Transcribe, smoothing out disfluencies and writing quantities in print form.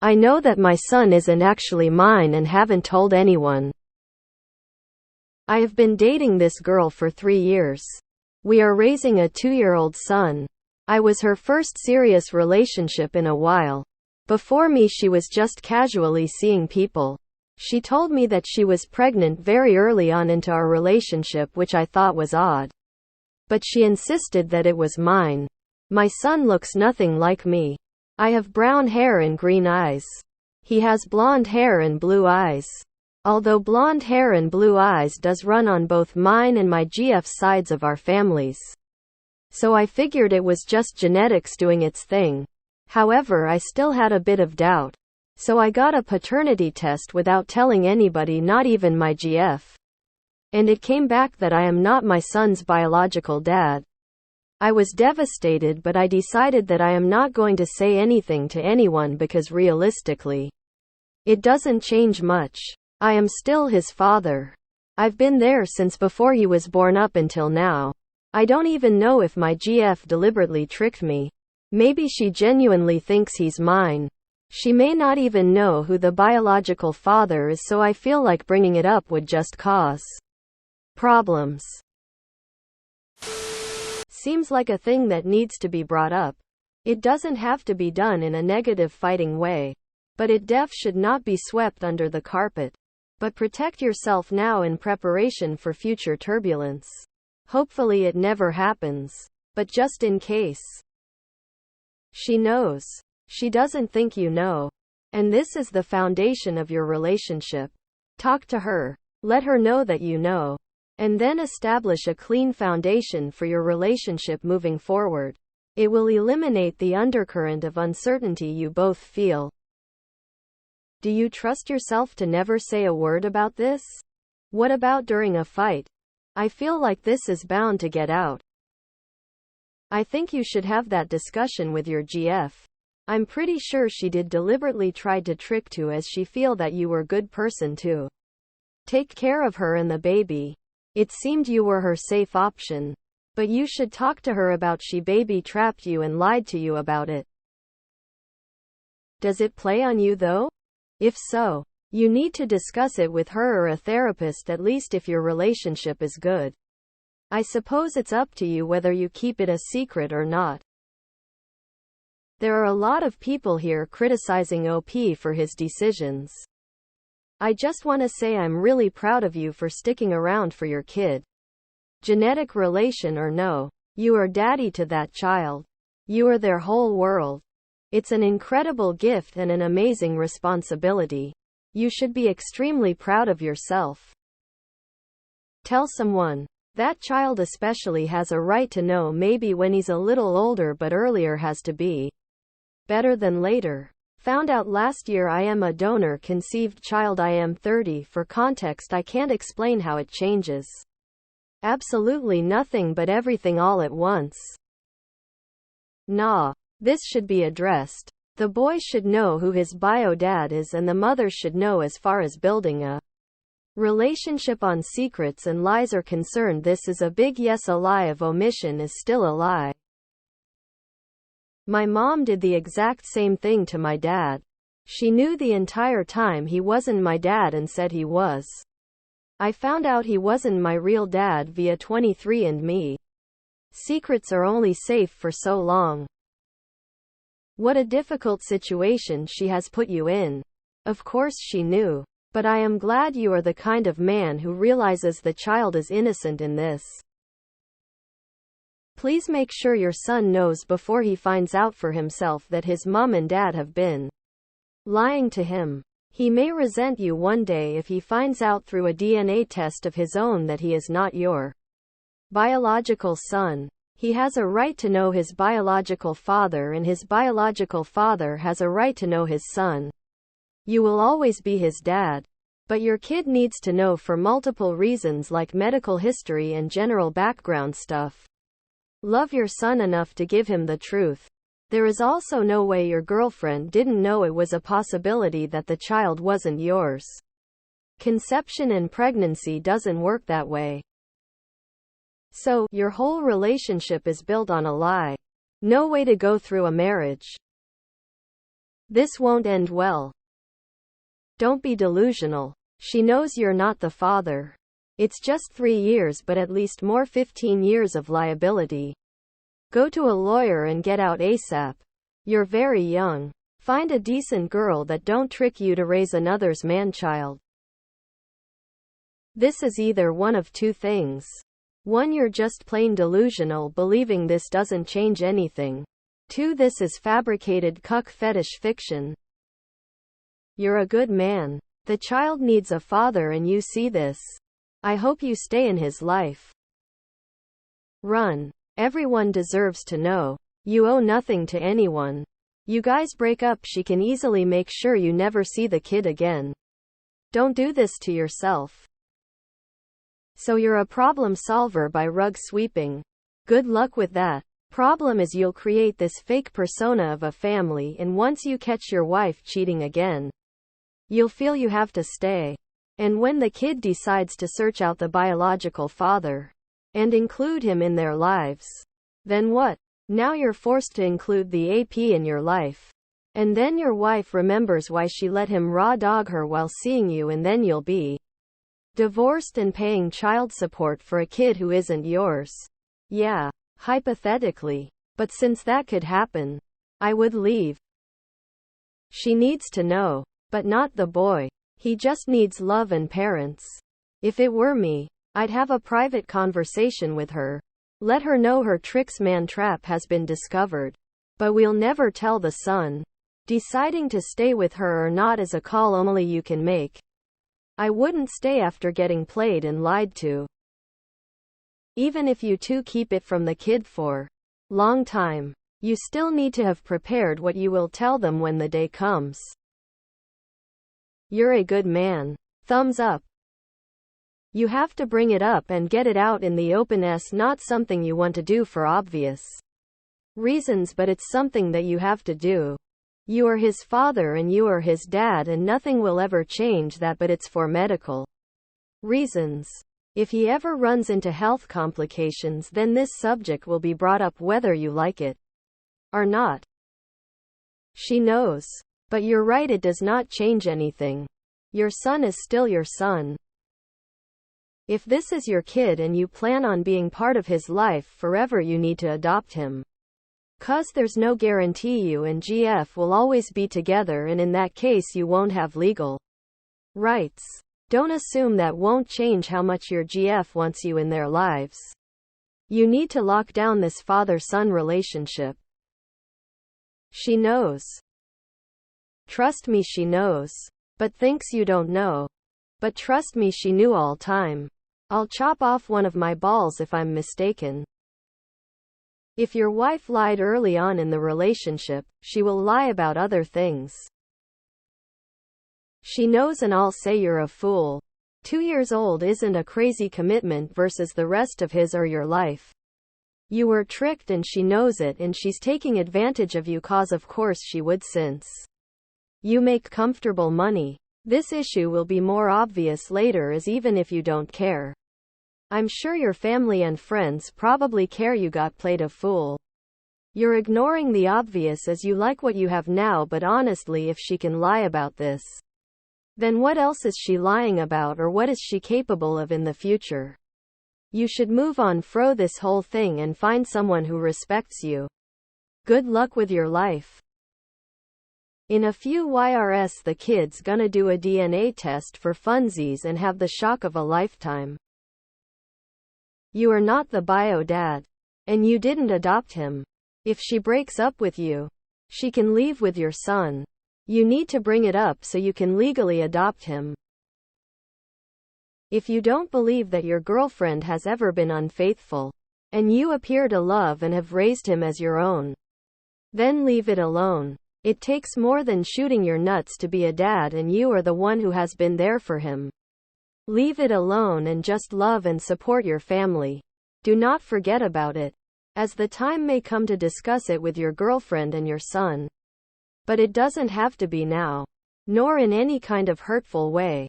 I know that my son isn't actually mine and haven't told anyone. I have been dating this girl for 3 years. We are raising a 2-year-old son. I was her first serious relationship in a while. Before me, she was just casually seeing people. She told me that she was pregnant very early on into our relationship, which I thought was odd. But she insisted that it was mine. My son looks nothing like me. I have brown hair and green eyes. He has blonde hair and blue eyes. Although blonde hair and blue eyes does run on both mine and my GF's sides of our families. So I figured it was just genetics doing its thing. However, I still had a bit of doubt. So I got a paternity test without telling anybody, not even my GF. And it came back that I am not my son's biological dad. I was devastated, but I decided that I am not going to say anything to anyone because realistically, it doesn't change much. I am still his father. I've been there since before he was born up until now. I don't even know if my GF deliberately tricked me. Maybe she genuinely thinks he's mine. She may not even know who the biological father is, so I feel like bringing it up would just cause problems. Seems like a thing that needs to be brought up. It doesn't have to be done in a negative fighting way. But it should not be swept under the carpet. But protect yourself now in preparation for future turbulence. Hopefully it never happens. But just in case. She knows. She doesn't think you know. And this is the foundation of your relationship. Talk to her. Let her know that you know. And then establish a clean foundation for your relationship moving forward. It will eliminate the undercurrent of uncertainty you both feel. Do you trust yourself to never say a word about this? What about during a fight? I feel like this is bound to get out. I think you should have that discussion with your GF. I'm pretty sure she did deliberately try to trick to, as she feel that you were good person too. Take care of her and the baby. It seemed you were her safe option. But you should talk to her about she baby trapped you and lied to you about it. Does it play on you though? If so, you need to discuss it with her or a therapist, at least if your relationship is good. I suppose it's up to you whether you keep it a secret or not. There are a lot of people here criticizing OP for his decisions. I just want to say I'm really proud of you for sticking around for your kid. Genetic relation or no, you are daddy to that child. You are their whole world. It's an incredible gift and an amazing responsibility. You should be extremely proud of yourself. Tell someone. That child especially has a right to know, maybe when he's a little older, but earlier has to be better than later. Found out last year I am a donor conceived child. I am 30. For context, I can't explain how it changes. Absolutely nothing but everything all at once. Nah. This should be addressed. The boy should know who his bio dad is, and the mother should know. As far as building a relationship on secrets and lies are concerned, this is a big yes. A lie of omission is still a lie. My mom did the exact same thing to my dad. She knew the entire time he wasn't my dad and said he was. I found out he wasn't my real dad via 23andMe. Secrets are only safe for so long. What a difficult situation she has put you in. Of course she knew. But I am glad you are the kind of man who realizes the child is innocent in this. Please make sure your son knows before he finds out for himself that his mom and dad have been lying to him. He may resent you one day if he finds out through a DNA test of his own that he is not your biological son. He has a right to know his biological father, and his biological father has a right to know his son. You will always be his dad. But your kid needs to know for multiple reasons, like medical history and general background stuff. Love your son enough to give him the truth. There is also no way your girlfriend didn't know it was a possibility that the child wasn't yours. Conception and pregnancy doesn't work that way. So, your whole relationship is built on a lie. No way to go through a marriage. This won't end well. Don't be delusional. She knows you're not the father. It's just 3 years, but at least more 15 years of liability. Go to a lawyer and get out ASAP. You're very young. Find a decent girl that don't trick you to raise another's man-child. This is either one of two things. 1. You're just plain delusional, believing this doesn't change anything. 2. This is fabricated cuck fetish fiction. You're a good man. The child needs a father and you see this. I hope you stay in his life. Run. Everyone deserves to know. You owe nothing to anyone. You guys break up, she can easily make sure you never see the kid again. Don't do this to yourself. So you're a problem solver by rug sweeping. Good luck with that. Problem is you'll create this fake persona of a family, and once you catch your wife cheating again, you'll feel you have to stay. And when the kid decides to search out the biological father and include him in their lives, then what? Now you're forced to include the AP in your life. And then your wife remembers why she let him raw dog her while seeing you, and then you'll be divorced and paying child support for a kid who isn't yours. Yeah, hypothetically. But since that could happen, I would leave. She needs to know. But not the boy. He just needs love and parents. If it were me, I'd have a private conversation with her. Let her know her tricks man trap has been discovered. But we'll never tell the son. Deciding to stay with her or not is a call only you can make. I wouldn't stay after getting played and lied to. Even if you two keep it from the kid for long time, you still need to have prepared what you will tell them when the day comes. You're a good man. Thumbs up. You have to bring it up and get it out in the open. Not something you want to do for obvious reasons, but it's something that you have to do. You are his father and you are his dad, and nothing will ever change that, but it's for medical reasons. If he ever runs into health complications, then this subject will be brought up whether you like it or not. She knows. But you're right, it does not change anything. Your son is still your son. If this is your kid and you plan on being part of his life forever, you need to adopt him. 'Cause there's no guarantee you and GF will always be together, and in that case you won't have legal rights. Don't assume that won't change how much your GF wants you in their lives. You need to lock down this father-son relationship. She knows. Trust me, she knows. But thinks you don't know. But trust me, she knew all time. I'll chop off one of my balls if I'm mistaken. If your wife lied early on in the relationship, she will lie about other things. She knows, and I'll say you're a fool. 2 years old isn't a crazy commitment versus the rest of his or your life. You were tricked and she knows it, and she's taking advantage of you, 'cause of course she would, since you make comfortable money. This issue will be more obvious later, as even if you don't care, I'm sure your family and friends probably care you got played a fool. You're ignoring the obvious as you like what you have now, but honestly, if she can lie about this, then what else is she lying about, or what is she capable of in the future? You should move on, throw this whole thing, and find someone who respects you. Good luck with your life. In a few YRS, the kid's gonna do a DNA test for funsies and have the shock of a lifetime. You are not the bio dad. And you didn't adopt him. If she breaks up with you, she can leave with your son. You need to bring it up so you can legally adopt him. If you don't believe that your girlfriend has ever been unfaithful, and you appear to love and have raised him as your own, then leave it alone. It takes more than shooting your nuts to be a dad, and you are the one who has been there for him. Leave it alone and just love and support your family. Do not forget about it, as the time may come to discuss it with your girlfriend and your son. But it doesn't have to be now, nor in any kind of hurtful way.